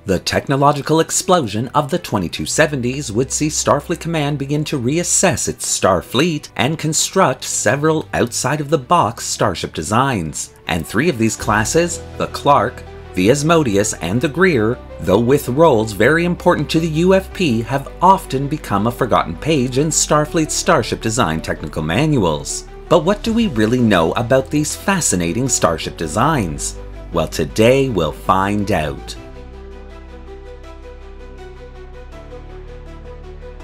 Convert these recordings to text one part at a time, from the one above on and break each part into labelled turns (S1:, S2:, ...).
S1: The technological explosion of the 2270s would see Starfleet Command begin to reassess its Starfleet and construct several outside-of-the-box Starship designs. And 3 of these classes, the Clarke, the Asmodeus, and the Greer, though with roles very important to the UFP, have often become a forgotten page in Starfleet's Starship design technical manuals. But what do we really know about these fascinating Starship designs? Well, today we'll find out.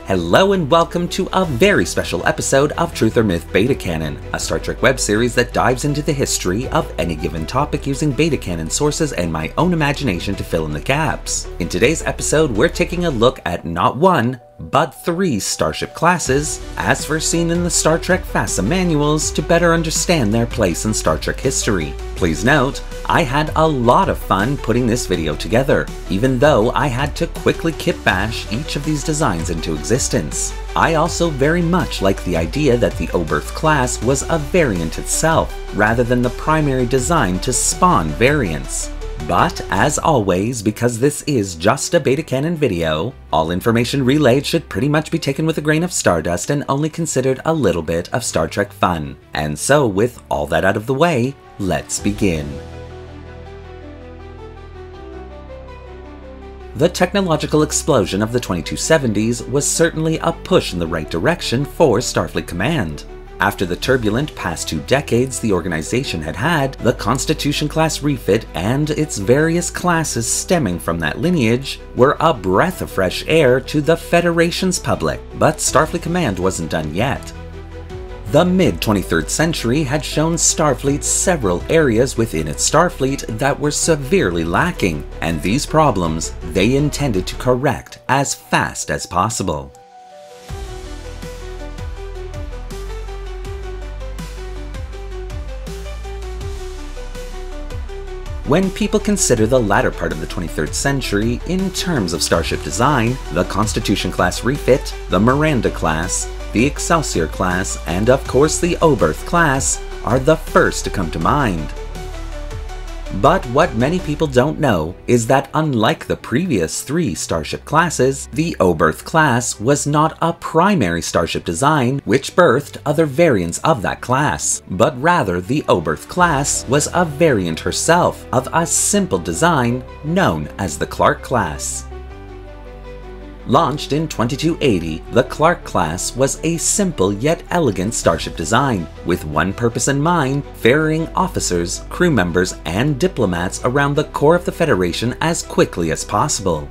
S1: Hello and welcome to a very special episode of Truth or Myth Beta Canon, a Star Trek web series that dives into the history of any given topic using Beta Canon sources and my own imagination to fill in the gaps. In today's episode, we're taking a look at not 1, but 3 Starship classes, as foreseen in the Star Trek FASA Manuals, to better understand their place in Star Trek history. Please note, I had a lot of fun putting this video together, even though I had to quickly kit bash each of these designs into existence. I also very much like the idea that the Oberth class was a variant itself, rather than the primary design to spawn variants. But, as always, because this is just a Beta Canon video, all information relayed should pretty much be taken with a grain of stardust and only considered a little bit of Star Trek fun. And so, with all that out of the way, let's begin. The technological explosion of the 2270s was certainly a push in the right direction for Starfleet Command. After the turbulent past 2 decades the organization had had, the Constitution-class refit and its various classes stemming from that lineage were a breath of fresh air to the Federation's public, but Starfleet Command wasn't done yet. The mid-23rd century had shown Starfleet several areas within its Starfleet that were severely lacking, and these problems they intended to correct as fast as possible. When people consider the latter part of the 23rd century in terms of Starship design, the Constitution-class refit, the Miranda class, the Excelsior class, and of course the Oberth class are the first to come to mind. But what many people don't know is that unlike the previous 3 Starship classes, the Oberth class was not a primary Starship design which birthed other variants of that class, but rather the Oberth class was a variant herself of a simple design known as the Clarke class. Launched in 2280, the Clarke class was a simple yet elegant Starship design, with one purpose in mind: ferrying officers, crew members, and diplomats around the core of the Federation as quickly as possible.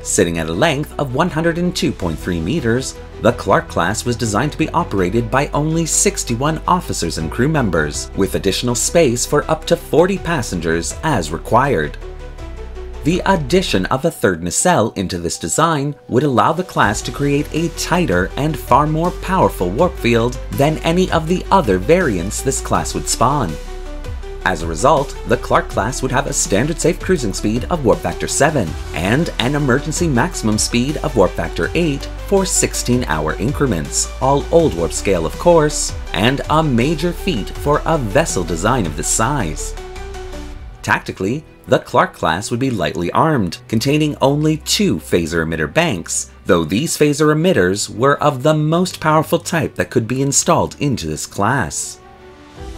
S1: Sitting at a length of 102.3 meters, the Clarke class was designed to be operated by only 61 officers and crew members, with additional space for up to 40 passengers as required. The addition of a 3rd nacelle into this design would allow the class to create a tighter and far more powerful warp field than any of the other variants this class would spawn. As a result, the Clarke class would have a standard safe cruising speed of warp factor 7 and an emergency maximum speed of warp factor 8 for 16-hour increments, all old warp scale of course, and a major feat for a vessel design of this size. Tactically, the Clarke class would be lightly armed, containing only 2 phaser emitter banks, though these phaser emitters were of the most powerful type that could be installed into this class.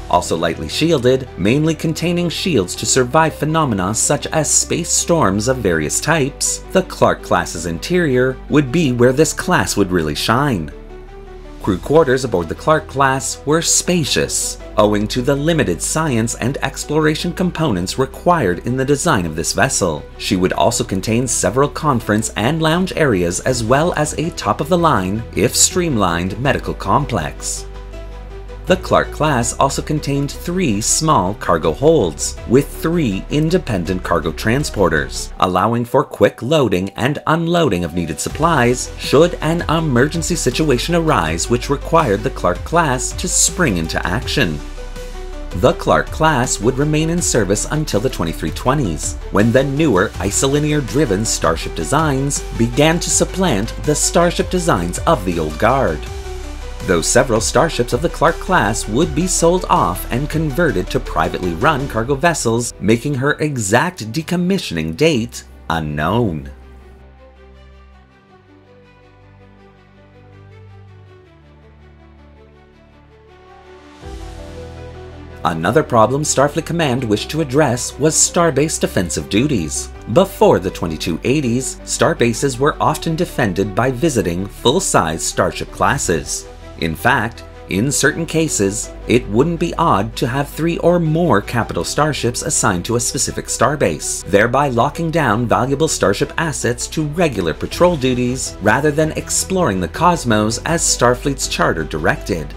S1: Also lightly shielded, mainly containing shields to survive phenomena such as space storms of various types, the Clarke class's interior would be where this class would really shine. Crew quarters aboard the Clarke class were spacious, owing to the limited science and exploration components required in the design of this vessel. She would also contain several conference and lounge areas as well as a top-of-the-line, if streamlined, medical complex. The Clarke class also contained 3 small cargo holds, with 3 independent cargo transporters, allowing for quick loading and unloading of needed supplies should an emergency situation arise which required the Clarke class to spring into action. The Clarke class would remain in service until the 2320s, when the newer isolinear-driven Starship designs began to supplant the Starship designs of the old guard. Though several starships of the Clarke class would be sold off and converted to privately run cargo vessels, making her exact decommissioning date, unknown. Another problem Starfleet Command wished to address was starbase defensive duties. Before the 2280s, starbases were often defended by visiting full-size Starship classes. In fact, in certain cases, it wouldn't be odd to have 3 or more capital starships assigned to a specific starbase, thereby locking down valuable Starship assets to regular patrol duties rather than exploring the cosmos as Starfleet's charter directed.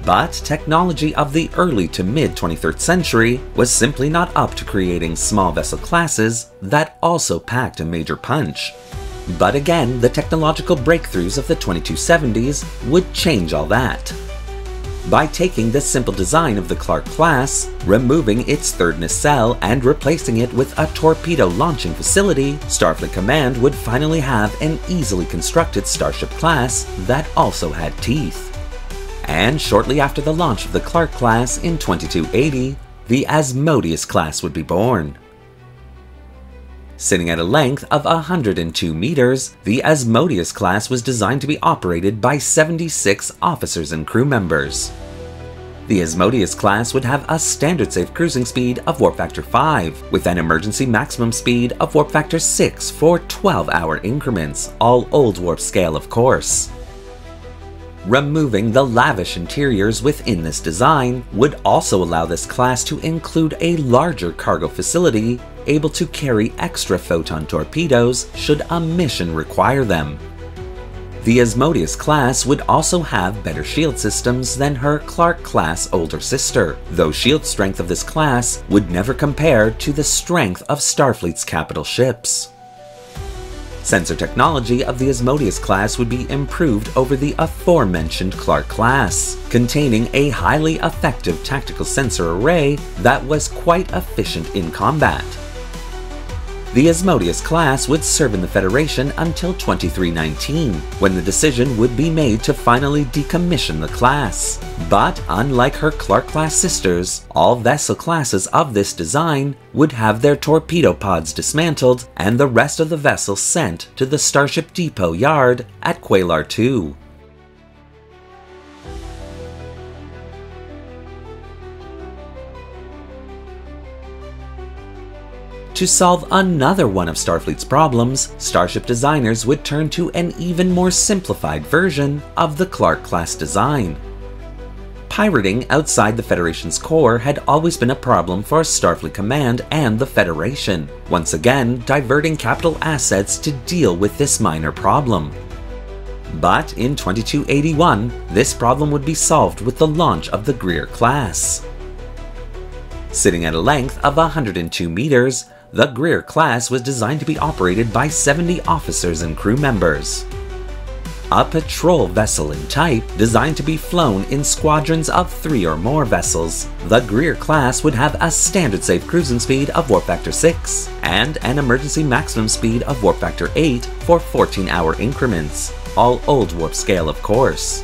S1: But technology of the early to mid-23rd century was simply not up to creating small vessel classes that also packed a major punch. But again, the technological breakthroughs of the 2270s would change all that. By taking the simple design of the Clarke class, removing its third nacelle and replacing it with a torpedo launching facility, Starfleet Command would finally have an easily constructed Starship class that also had teeth. And shortly after the launch of the Clarke class in 2280, the Asmodeus class would be born. Sitting at a length of 102 meters, the Asmodeus class was designed to be operated by 76 officers and crew members. The Asmodeus class would have a standard safe cruising speed of warp factor 5, with an emergency maximum speed of warp factor 6 for 12-hour increments, all old warp scale of course. Removing the lavish interiors within this design would also allow this class to include a larger cargo facility able to carry extra photon torpedoes should a mission require them. The Asmodeus class would also have better shield systems than her Clarke class older sister, though shield strength of this class would never compare to the strength of Starfleet's capital ships. Sensor technology of the Asmodeus class would be improved over the aforementioned Clarke class, containing a highly effective tactical sensor array that was quite efficient in combat. The Asmodeus class would serve in the Federation until 2319, when the decision would be made to finally decommission the class. But unlike her Clarke class sisters, all vessel classes of this design would have their torpedo pods dismantled and the rest of the vessel sent to the Starship Depot yard at Quelar 2. To solve another one of Starfleet's problems, Starship designers would turn to an even more simplified version of the Clarke class design. Pirating outside the Federation's core had always been a problem for Starfleet Command and the Federation, once again diverting capital assets to deal with this minor problem. But in 2281, this problem would be solved with the launch of the Greer class. Sitting at a length of 102 meters, the Greer class was designed to be operated by 70 officers and crew members. A patrol vessel in type, designed to be flown in squadrons of 3 or more vessels, the Greer class would have a standard safe cruising speed of warp factor 6 and an emergency maximum speed of warp factor 8 for 14-hour increments, all old warp scale of course.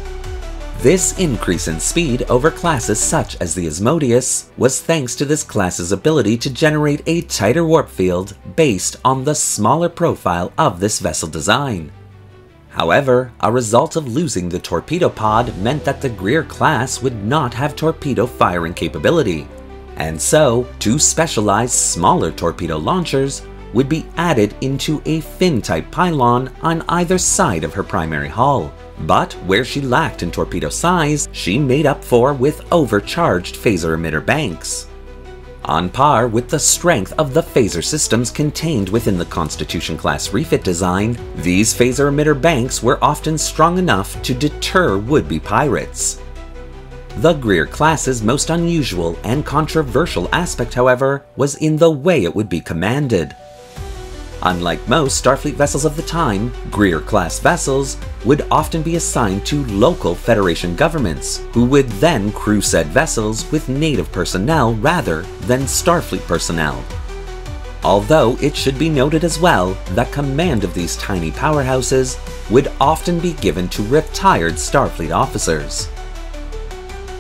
S1: This increase in speed over classes such as the Asmodeus was thanks to this class's ability to generate a tighter warp field based on the smaller profile of this vessel design. However, a result of losing the torpedo pod meant that the Greer class would not have torpedo firing capability, and so 2 specialized smaller torpedo launchers would be added into a fin-type pylon on either side of her primary hull. But where she lacked in torpedo size, she made up for with overcharged phaser emitter banks. On par with the strength of the phaser systems contained within the Constitution-class refit design, these phaser emitter banks were often strong enough to deter would-be pirates. The Greer class's most unusual and controversial aspect, however, was in the way it would be commanded. Unlike most Starfleet vessels of the time, Greer-class vessels would often be assigned to local Federation governments, who would then crew said vessels with native personnel rather than Starfleet personnel. Although it should be noted as well that command of these tiny powerhouses would often be given to retired Starfleet officers.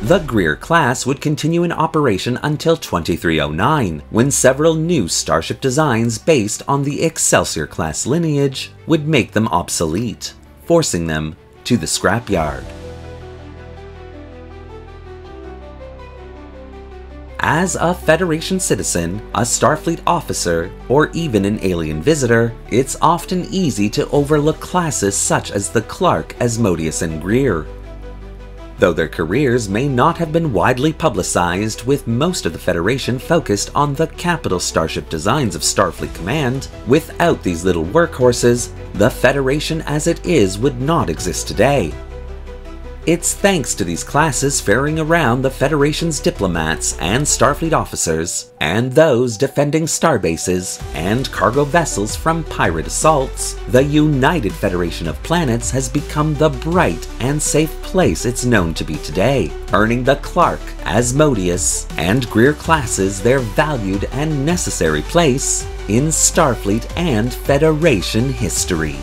S1: The Greer class would continue in operation until 2309, when several new Starship designs based on the Excelsior class lineage would make them obsolete, forcing them to the scrapyard. As a Federation citizen, a Starfleet officer, or even an alien visitor, it's often easy to overlook classes such as the Clarke, Asmodeus and Greer. Though their careers may not have been widely publicized, with most of the Federation focused on the capital Starship designs of Starfleet Command, without these little workhorses, the Federation as it is would not exist today. It's thanks to these classes ferrying around the Federation's diplomats and Starfleet officers, and those defending starbases and cargo vessels from pirate assaults, the United Federation of Planets has become the bright and safe place it's known to be today, earning the Clarke, Asmodeus, and Greer classes their valued and necessary place in Starfleet and Federation history.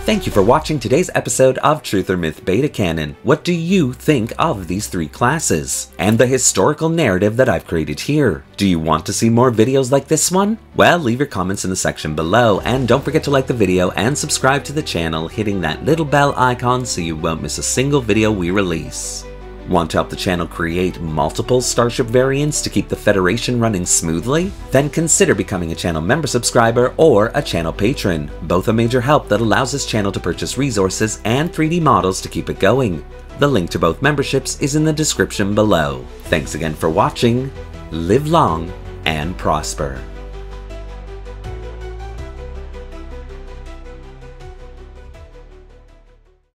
S1: Thank you for watching today's episode of Truth or Myth Beta Canon. What do you think of these three classes and the historical narrative that I've created here? Do you want to see more videos like this one? Well, leave your comments in the section below, and don't forget to like the video and subscribe to the channel, hitting that little bell icon so you won't miss a single video we release. Want to help the channel create multiple Starship variants to keep the Federation running smoothly? Then consider becoming a channel member subscriber or a channel patron, both a major help that allows this channel to purchase resources and 3D models to keep it going. The link to both memberships is in the description below. Thanks again for watching, live long and prosper.